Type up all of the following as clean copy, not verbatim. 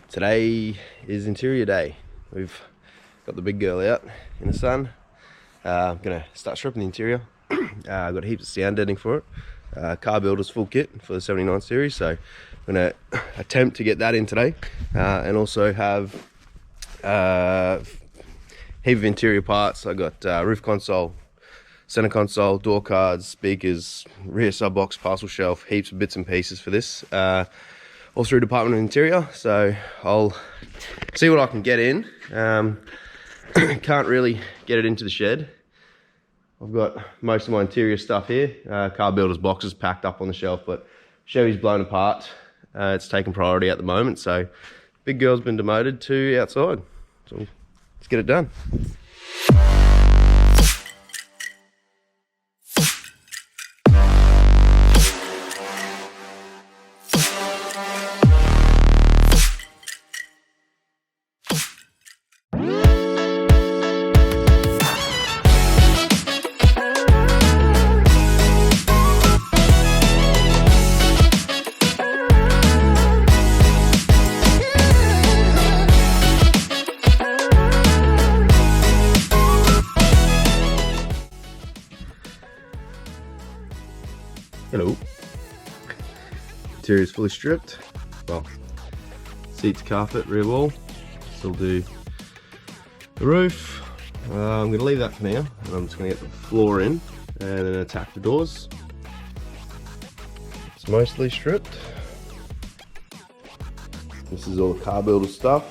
Today is interior day. We've got the big girl out in the sun. I'm gonna start stripping the interior. I've got heaps of sound deadening for it. Car Builders full kit for the 79 series, so I'm gonna attempt to get that in today, and also have heap of interior parts. I got roof console, center console, door cards, speakers, rear sub box, parcel shelf, heaps of bits and pieces for this. All through Department of Interior, so I'll see what I can get in. Can't really get it into the shed. I've got most of my interior stuff here. Car Builders boxes packed up on the shelf, but Chevy's blown apart. It's taken priority at the moment, so big girl's been demoted to outside. So let's get it done. Hello. Interior is fully stripped. Well, seats, carpet, rear wall. Still do the roof. I'm going to leave that for now, and I'm just going to get the floor in and then attack the doors. It's mostly stripped. This is all the Car Builder stuff.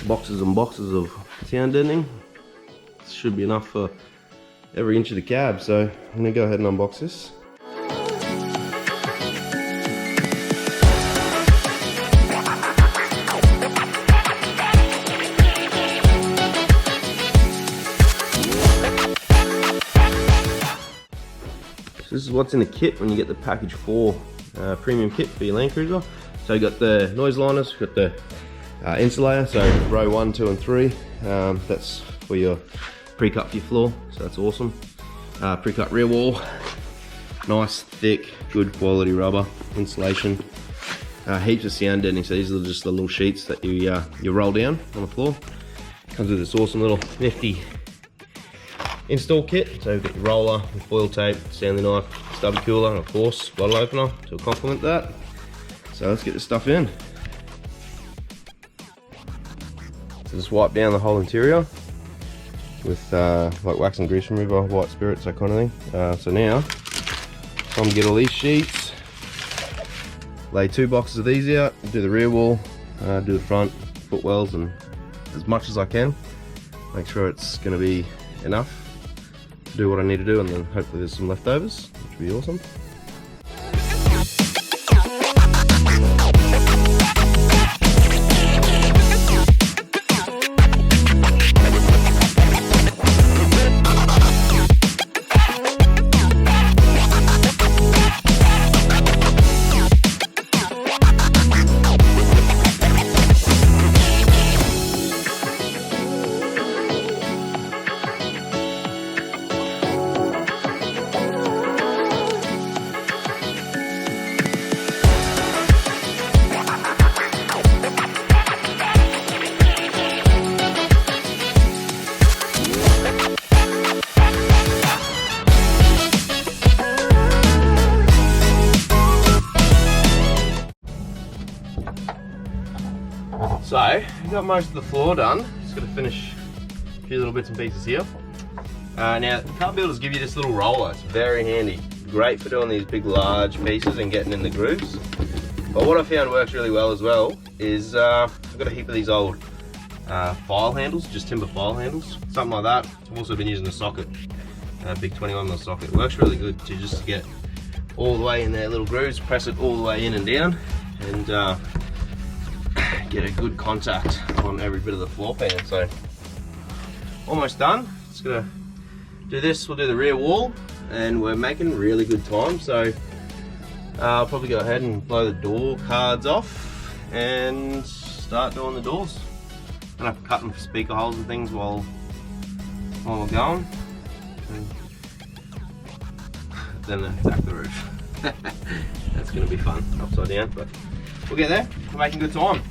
Boxes and boxes of sound deadening. This should be enough for every inch of the cab, so I'm going to go ahead and unbox this. This is what's in the kit when you get the package 4 premium kit for your Landcruiser. So you got the noise liners, got the insulator, so row 1, 2 and 3. That's for your pre-cut for your floor, so that's awesome. Pre-cut rear wall, nice thick good quality rubber insulation. Heaps of sound deadening, so these are just the little sheets that you roll down on the floor. Comes with this awesome little nifty install kit, so you've got your roller with foil tape, Stanley knife, stubby cooler, and of course bottle opener to complement that. So let's get this stuff in. So just wipe down the whole interior with like wax and grease remover, white spirits, that kind of thing. So now I'm gonna get all these sheets, lay 2 boxes of these out, do the rear wall, do the front footwells, and as much as I can, make sure it's gonna be enough to do what I need to do, and then hopefully there's some leftovers, which would be awesome. So, we've got most of the floor done. Just got to finish a few little bits and pieces here. Now, Car Builders give you this little roller. It's very handy. Great for doing these big, large pieces and getting in the grooves. But what I found works really well as well is I've got a heap of these old file handles, just timber file handles, something like that. I've also been using a socket, a big 21mm socket. It works really good to just get all the way in there, little grooves, press it all the way in and down, and get a good contact on every bit of the floor pan. So almost done. Just gonna do this. We'll do the rear wall, and we're making really good time. So I'll probably go ahead and blow the door cards off and start doing the doors. I'm gonna have to cut them for speaker holes and things while we're going. And then attack the roof. That's gonna be fun, upside down, but we'll get there. We're making good time.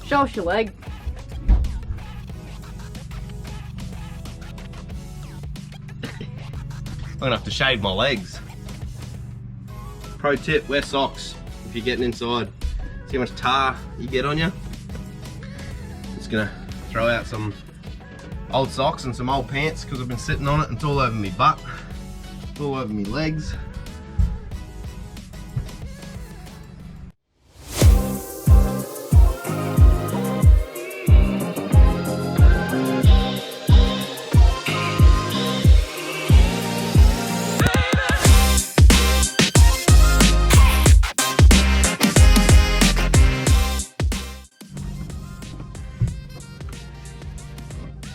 Show us your leg. I'm gonna have to shave my legs. Pro tip, wear socks if you're getting inside. See how much tar you get on you? Just gonna throw out some old socks and some old pants because I've been sitting on it and it's all over my butt. It's all over my legs.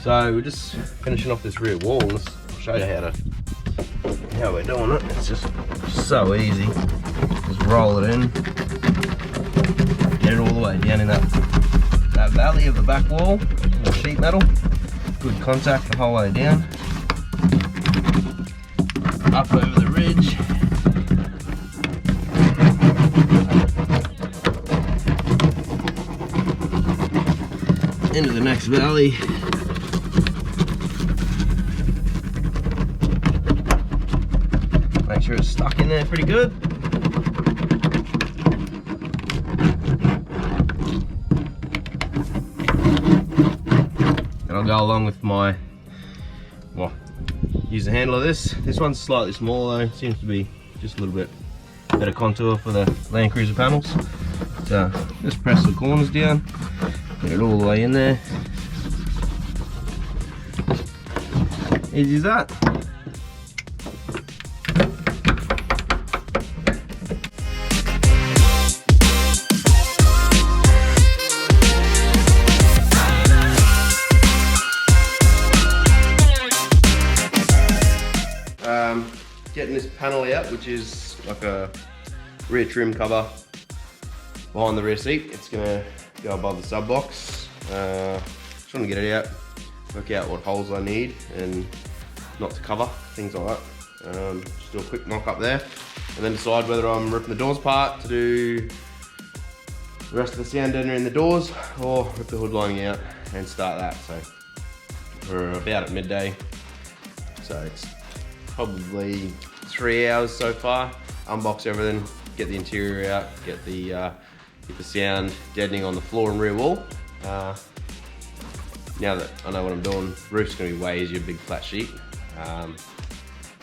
So we're just finishing off this rear wall. I'll show you how we're doing it. It's just so easy. Just roll it in, get it all the way down in that valley of the back wall, the sheet metal. Good contact the whole way down. Up over the ridge. Into the next valley. Make sure it's stuck in there pretty good. And I'll go along with my, well, use the handle of this. This one's slightly smaller though, seems to be just a little bit better contour for the Landcruiser panels. So just press the corners down, get it all the way in there. Easy as that. Getting this panel out, which is like a rear trim cover behind the rear seat. It's gonna go above the sub box. Just want to get it out, work out what holes I need and not to cover, things like that. Just do a quick knock up there and then decide whether I'm ripping the doors apart to do the rest of the sound deadener in the doors or rip the hood lining out and start that. So we're about at midday, so it's probably 3 hours so far. Unbox everything, get the interior out, get the sound deadening on the floor and rear wall. Now that I know what I'm doing, the roof's going to be way easier, big flat sheet, and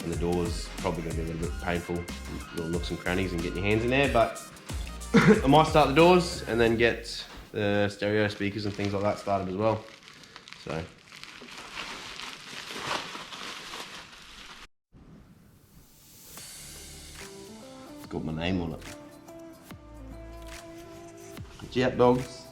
the door's probably going to be a little bit painful, little nooks and crannies and getting your hands in there, but I might start the doors and then get the stereo speakers and things like that started as well. So. Got my name on it. Jet dogs.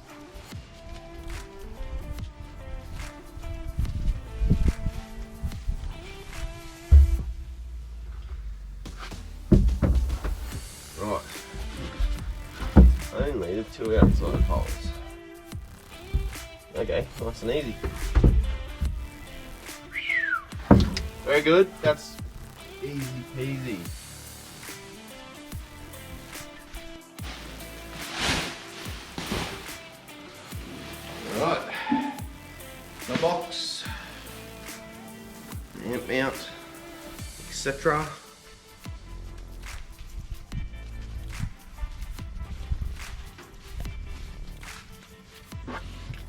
Right. Only the 2 outside holes. Okay, nice and easy. Very good. That's easy peasy. Right, the box, amp mount, etc.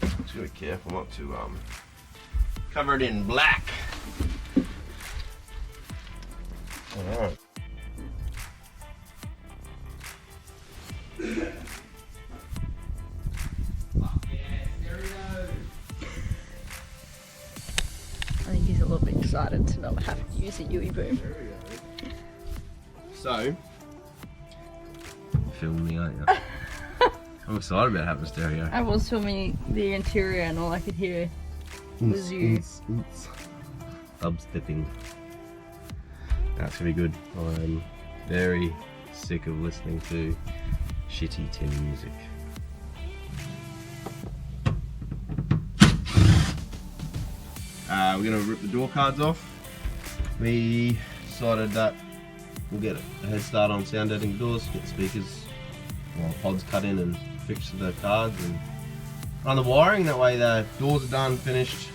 Just gotta be careful not to cover it in black. All right. I think he's a little bit excited to not have to use a UE boom. So, film me, aren't you? I'm excited about having a stereo. I was filming the interior and all I could hear was you. Dubstepping. That's gonna be good. I'm very sick of listening to shitty tin music. We're going to rip the door cards off. We decided that we'll get a head start on sound deadening doors, get the speakers, pods cut in and fix the cards, and run the wiring. That way the doors are done, finished.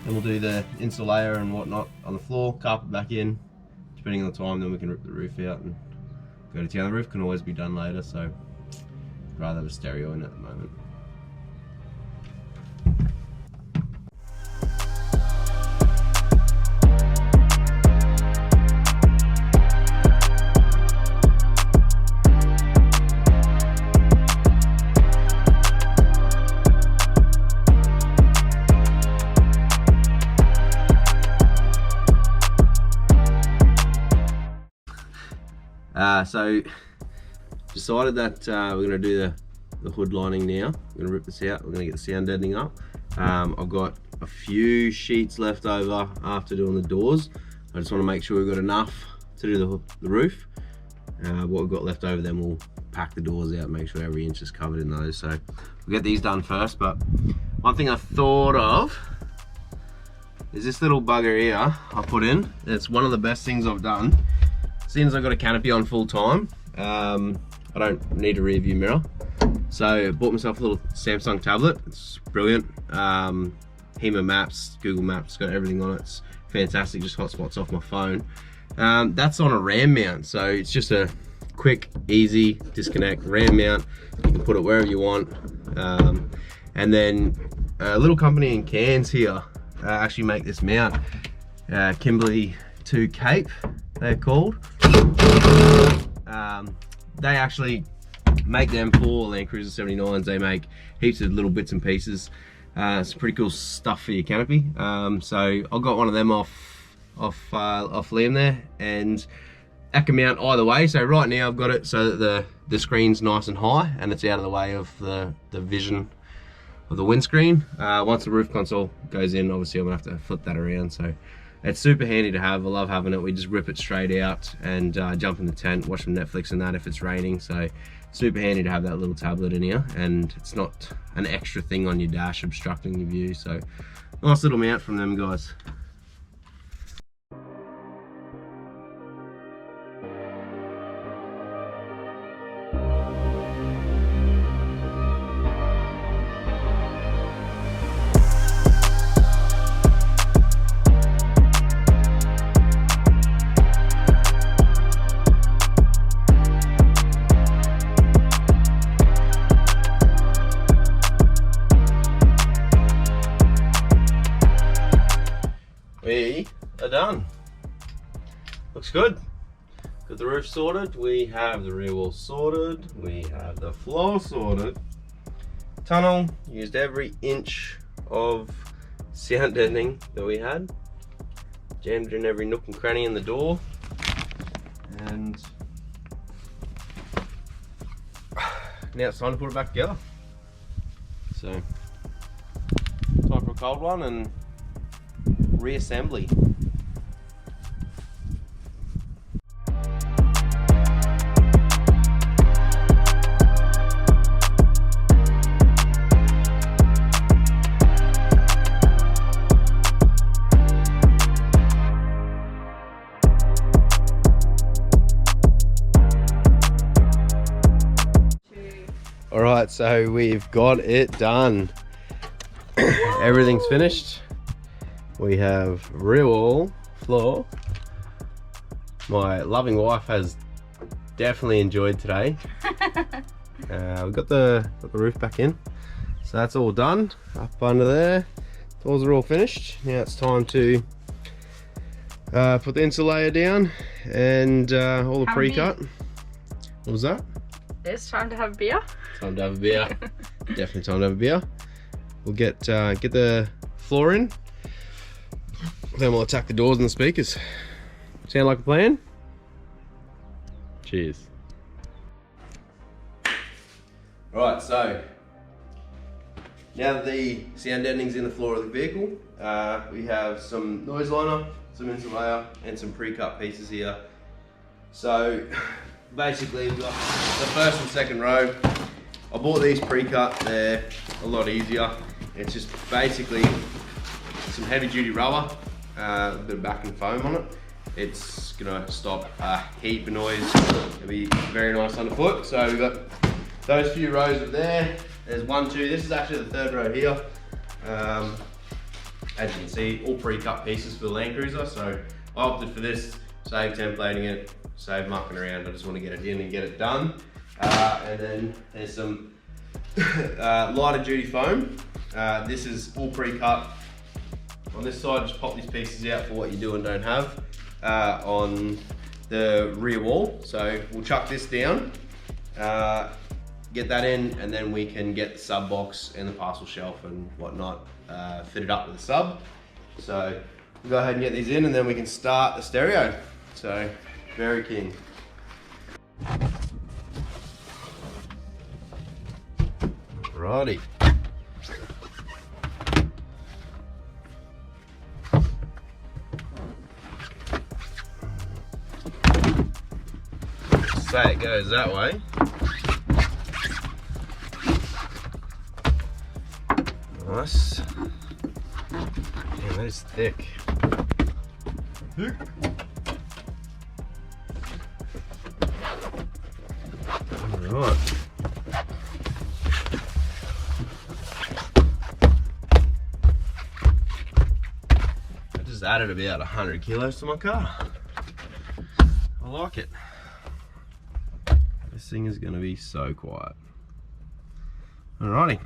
Then we'll do the insulator and whatnot on the floor, carpet back in. Depending on the time, then we can rip the roof out and go to town. The roof can always be done later, so I'd rather have a stereo in at the moment. So decided that we're going to do the hood lining now. We're going to rip this out. We're going to get the sound deadening up. I've got a few sheets left over after doing the doors. I just want to make sure we've got enough to do the roof. What we've got left over, then we'll pack the doors out, make sure every inch is covered in those. So we'll get these done first. But one thing I thought of is this little bugger here I put in. It's one of the best things I've done. Since I've got a canopy on full time, I don't need a rear view mirror. So I bought myself a little Samsung tablet. It's brilliant. HEMA Maps, Google Maps, got everything on it. It's fantastic, just hotspots off my phone. That's on a RAM mount, so it's just a quick, easy disconnect RAM mount. You can put it wherever you want. And then a little company in Cairns here actually make this mount. Kimberley 2 Cape, they're called. They actually make them for Landcruiser 79s. They make heaps of little bits and pieces. It's pretty cool stuff for your canopy. So I got one of them off Liam there, and that can mount either way. So right now I've got it so that the screen's nice and high and it's out of the way of the vision of the windscreen. Once the roof console goes in, obviously I'm gonna have to flip that around. So it's super handy to have. I love having it. We just rip it straight out and jump in the tent, watch some Netflix and that if it's raining. So super handy to have that little tablet in here, and it's not an extra thing on your dash obstructing your view. So nice little mount from them guys. We are done. Looks good. Got the roof sorted. We have the rear wall sorted. We have the floor sorted. Tunnel, used every inch of sound deadening that we had. Jammed in every nook and cranny in the door. And now it's time to put it back together. So, time for a cold one and reassembly. All right, so we've got it done. Everything's finished. We have rear wall, floor. My loving wife has definitely enjoyed today. We've got the roof back in, so that's all done. Up under there, doors are all finished. Now it's time to put the insulator down and all the pre-cut. What was that? It's time to have a beer. Time to have a beer. Definitely time to have a beer. We'll get the floor in. Then we'll attack the doors and the speakers. Sound like a plan? Cheers. Right, so now that the sound deadening's in the floor of the vehicle, we have some noise liner, some insulator, and some pre-cut pieces here. So basically we've got the first and second row. I bought these pre-cut, they're a lot easier. It's just basically some heavy duty rubber, a bit of backing foam on it. It's gonna stop a heap of noise. It'll be very nice underfoot. So we've got those few rows of there. there's 1, 2, this is actually the 3rd row here. As you can see, all pre-cut pieces for the Landcruiser, so I opted for this, save templating it, save mucking around. I just want to get it in and get it done. And then there's some lighter duty foam. This is all pre-cut. On this side, just pop these pieces out for what you do and don't have on the rear wall. So we'll chuck this down, get that in, and then we can get the sub box and the parcel shelf and whatnot fitted up with the sub. So we'll go ahead and get these in, and then we can start the stereo. So very keen. Righty. Say it goes that way. Nice. Yeah, that is thick. Alright. I just added about 100 kilos to my car. I like it. This thing is going to be so quiet. Alrighty.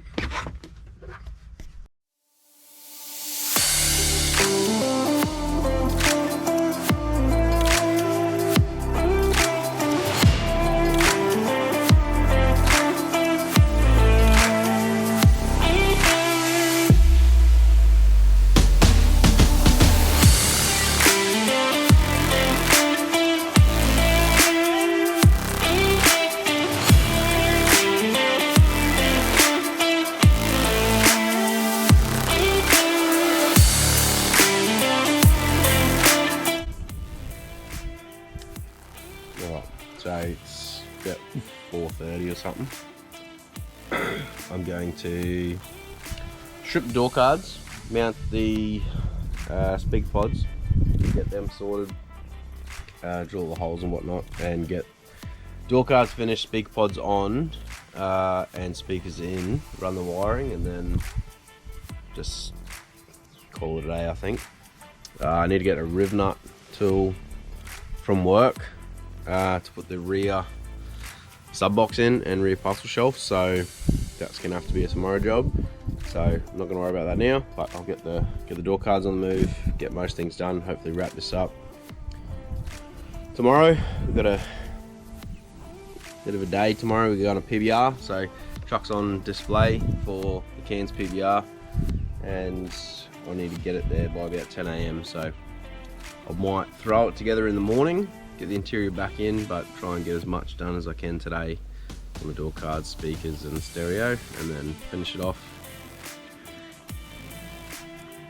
So it's about 4:30 or something. I'm going to strip the door cards, mount the speak pods, get them sorted, drill the holes and whatnot, and get door cards finished, speak pods on, and speakers in, run the wiring, and then just call it a day, I think. I need to get a riv nut tool from work to put the rear sub box in and rear parcel shelf, so that's gonna have to be a tomorrow job. So I'm not gonna worry about that now, but I'll get the door cards on the move, get most things done, hopefully wrap this up tomorrow. We've got a bit of a day tomorrow. We got a PBR, so truck's on display for the Cairns PBR, and I need to get it there by about 10 AM, so I might throw it together in the morning, get the interior back in, but try and get as much done as I can today on the door cards, speakers and stereo, and then finish it off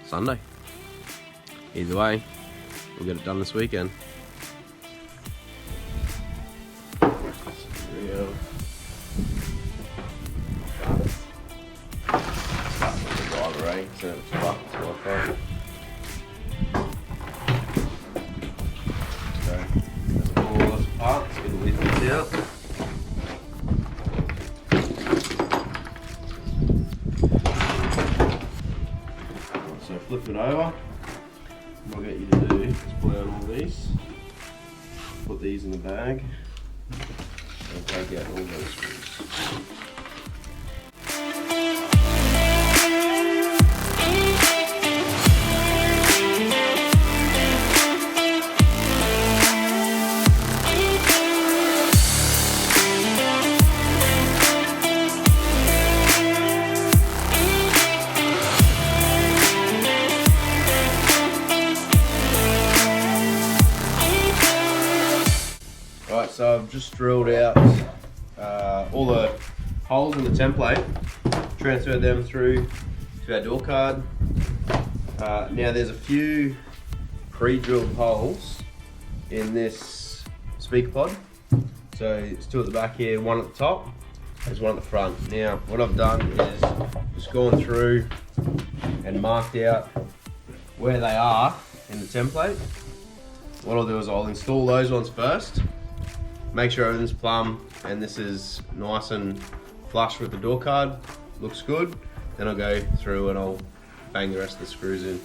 Sunday. Either way, we'll get it done this weekend. Stereo. Start with the driver, eh? So it's fucked, so I thought. Let's get the wheels out. So flip it over. What I'll get you to do is pull out all these, put these in the bag, and take out all those screws. So I've just drilled out all the holes in the template, transferred them through to our door card. Now there's a few pre-drilled holes in this speaker pod. So there's two at the back here, one at the top, there's one at the front. Now what I've done is just gone through and marked out where they are in the template. What I'll do is I'll install those ones first, make sure everything's plumb and this is nice and flush with the door card, looks good. Then I'll go through and I'll bang the rest of the screws in.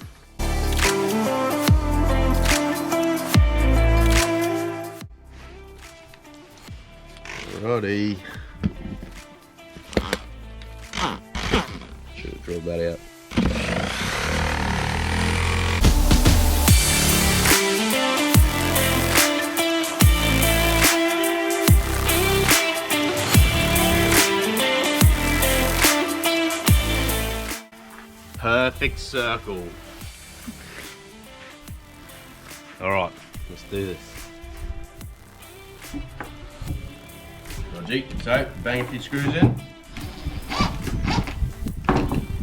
Alrighty. Should have drilled that out. Perfect circle. Alright, let's do this. Logic, so bang a few screws in.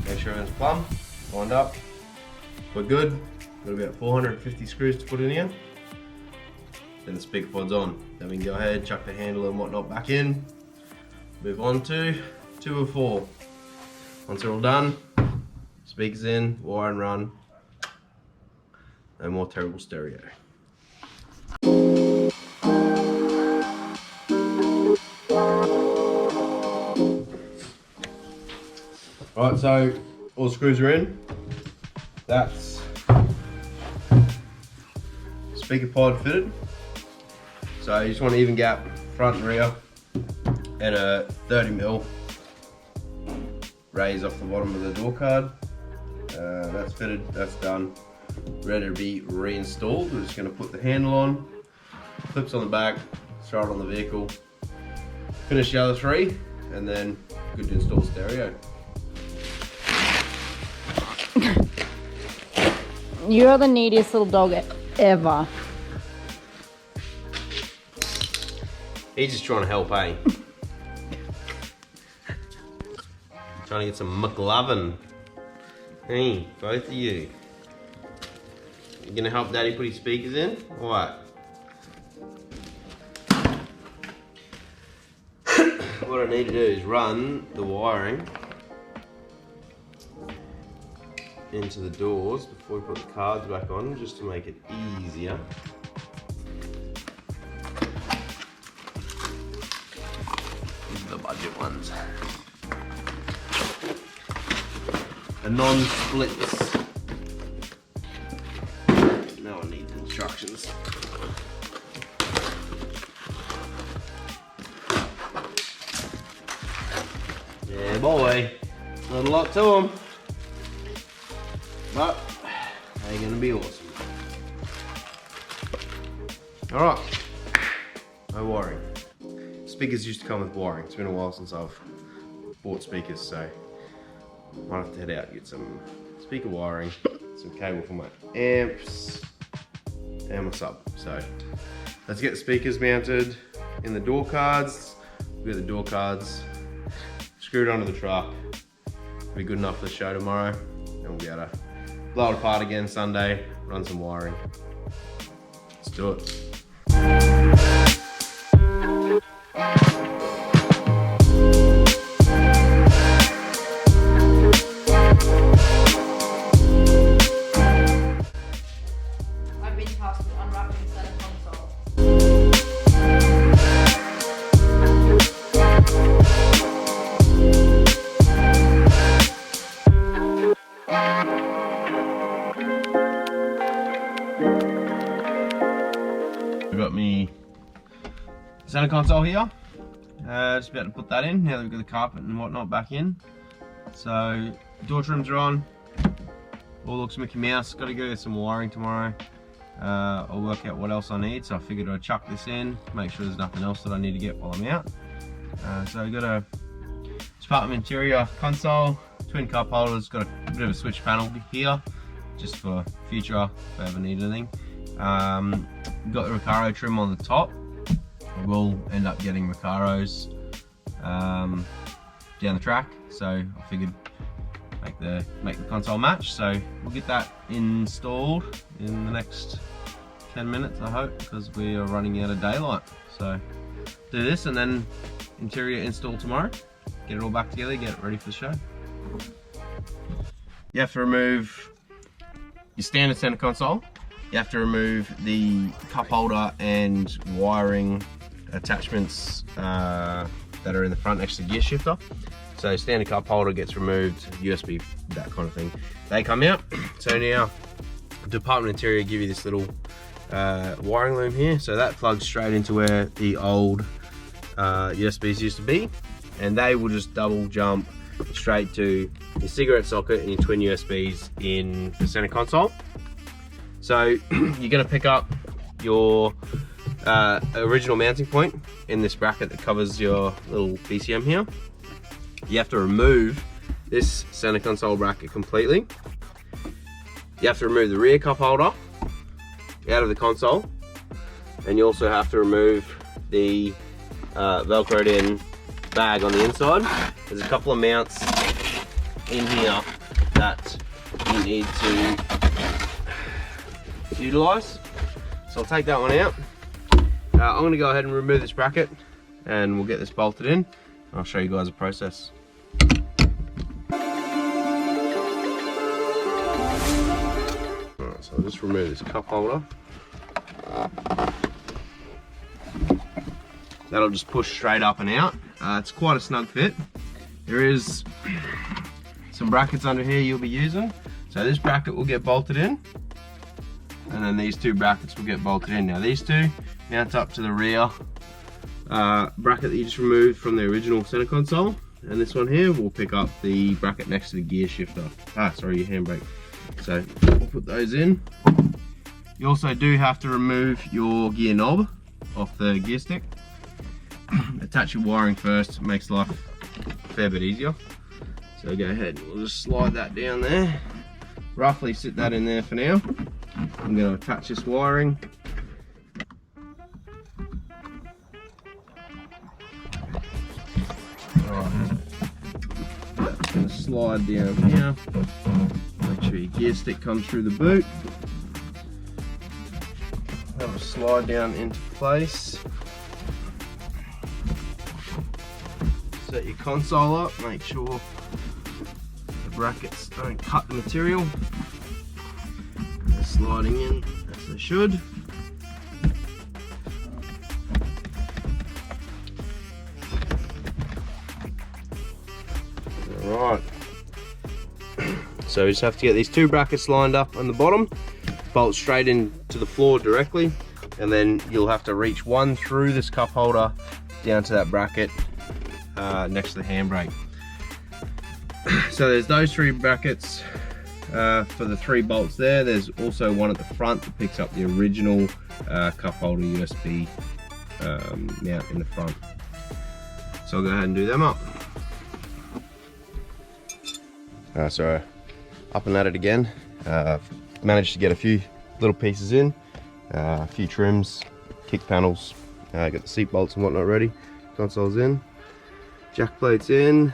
Make sure everything's plumb, lined up. We're good. Got about 450 screws to put in here. Then the speaker pod's on. Then we can go ahead, chuck the handle and whatnot back in. Move on to 2 of 4. Once they're all done, speakers in, wire and run. No more terrible stereo. Right, so all the screws are in. That's speaker pod fitted. So you just want an even gap front and rear, and a 30mm raise off the bottom of the door card. That's fitted, that's done, ready to be reinstalled. We're just going to put the handle on, clips on the back, throw it on the vehicle, finish the other 3, and then good to install stereo. You're the neediest little dog ever. He's just trying to help, eh? Trying to get some McLovin. Hey, both of you. You gonna help Daddy put his speakers in? Or what? What I need to do is run the wiring into the doors before we put the cards back on, just to make it easier. These are the budget ones. A non-splits. No one needs instructions. Yeah, boy. Not a lot to them. But they're gonna be awesome. Alright. No wiring. Speakers used to come with wiring. It's been a while since I've bought speakers, so might have to head out and get some speaker wiring, some cable for my amps, and my sub. So let's get the speakers mounted in the door cards. We've got the door cards screwed onto the truck. It'll be good enough for the show tomorrow, and we'll be able to blow it apart again Sunday, run some wiring. Let's do it. I've been tasked with unwrapping the center console. We've got me center console here. Just about to put that in now that we've got the carpet and whatnot back in. So door trims are on. All looks Mickey Mouse. Got to go get some wiring tomorrow. I'll work out what else I need. So I figured I'd chuck this in, make sure there's nothing else that I need to get while I'm out. So I've got a Spartan interior console, twin cup holders. Got a bit of a switch panel here, just for future if I ever need anything. Got the Recaro trim on the top. I will end up getting Recaros down the track, so I figured make the console match. So we'll get that installed in the next 10 minutes, I hope, because we are running out of daylight. So do this and then interior install tomorrow. Get it all back together, get it ready for the show. You have to remove your standard center console. You have to remove the cup holder and wiring attachments that are in the front next to the gear shifter. So standard cup holder gets removed, USB, that kind of thing. They come out. So now Department Interior give you this little wiring loom here. So that plugs straight into where the old USBs used to be, and they will just double jump straight to your cigarette socket and your twin USBs in the center console. So you're going to pick up your original mounting point in this bracket that covers your little BCM here. You have to remove this center console bracket completely. You have to remove the rear cup holder out of the console, and you also have to remove the velcroed in bag on the inside. There's a couple of mounts in here that you need to utilize. So I'll take that one out. I'm going to go ahead and remove this bracket and we'll get this bolted in. I'll show you guys the process. Alright, so I'll just remove this cup holder. That'll just push straight up and out. It's quite a snug fit. There is some brackets under here you'll be using. So this bracket will get bolted in, and then these two brackets will get bolted in. Now these two mount up to the rear bracket that you just removed from the original center console, and this one here will pick up the bracket next to the gear shifter. Sorry, your handbrake. So we'll put those in. You also do have to remove your gear knob off the gear stick. Attach your wiring first, it makes life a fair bit easier. So go ahead, we'll just slide that down there. Roughly sit that in there for now. I'm going to attach this wiring. Alright, that's going to slide down here. Make sure your gear stick comes through the boot. That'll slide down into place. Set your console up, make sure the brackets don't cut the material. They're sliding in as they should. Alright, so we just have to get these two brackets lined up on the bottom, bolt straight into the floor directly, and then you'll have to reach one through this cup holder down to that bracket next to the handbrake. So there's those three brackets for the three bolts there. There's also one at the front that picks up the original cup holder USB mount in the front. So I'll go ahead and do them up. So up and at it again. Managed to get a few little pieces in, a few trims, kick panels, got the seat bolts and whatnot ready. Console's in, jack plates in.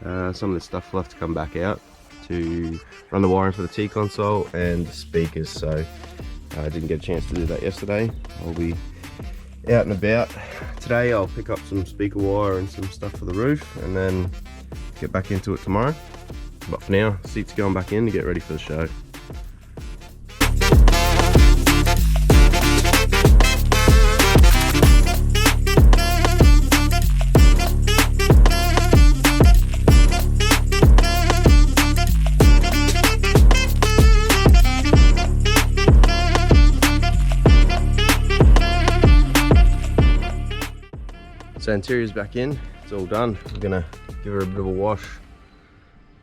Some of the stuff left to come back out to run the wiring for the T console and the speakers, so I didn't get a chance to do that yesterday. I'll be out and about today. I'll pick up some speaker wire and some stuff for the roof and then get back into it tomorrow. But for now, seats going back in to get ready for the show. So interior's back in, it's all done. I'm gonna give her a bit of a wash,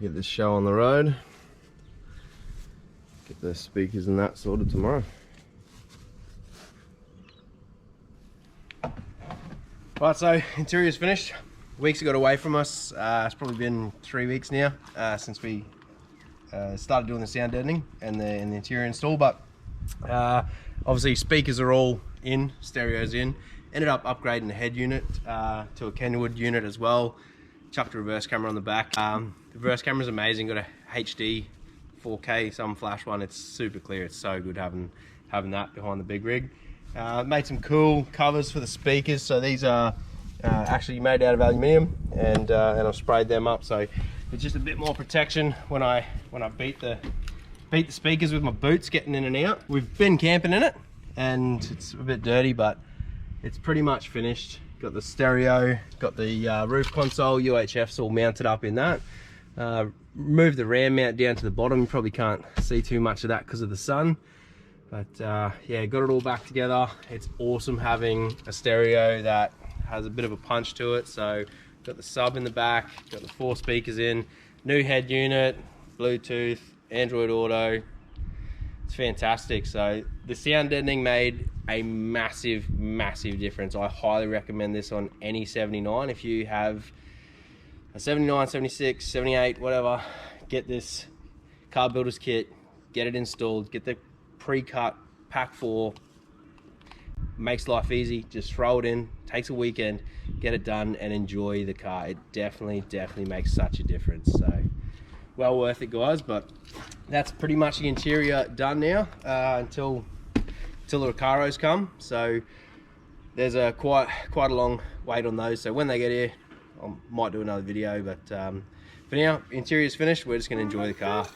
get this show on the road, get the speakers and that sorted tomorrow. Right, so interior's finished. Weeks got away from us. It's probably been 3 weeks now since we started doing the sound deadening and the interior install, but obviously speakers are all in, stereo's in. Ended up upgrading the head unit to a Kenwood unit as well. Chucked a reverse camera on the back. The reverse camera's amazing, got a HD 4K some flash one. It's super clear, it's so good having that behind the big rig. Made some cool covers for the speakers, so these are actually made out of aluminium, and I've sprayed them up, so it's just a bit more protection when I beat the speakers with my boots getting in and out. We've been camping in it and it's a bit dirty, but it's pretty much finished. got the stereo, got the roof console, UHF's all mounted up in that. Move the RAM mount down to the bottom. You probably can't see too much of that because of the sun. But yeah, got it all back together. It's awesome having a stereo that has a bit of a punch to it. So got the sub in the back, got the 4 speakers in, new head unit, Bluetooth, Android Auto. It's fantastic. So the sound deadening made a massive difference. I highly recommend this on any 79. If you have a 79, 76, 78, whatever, get this Car Builders kit, get it installed, get the pre-cut pack 4. Makes life easy. Just throw it in, takes a weekend, get it done and enjoy the car. It definitely makes such a difference. So well worth it, guys. But that's pretty much the interior done now, until the Recaros come. So there's a quite a long wait on those. So when they get here, I might do another video. But for now, interior's finished. We're just going to enjoy the car.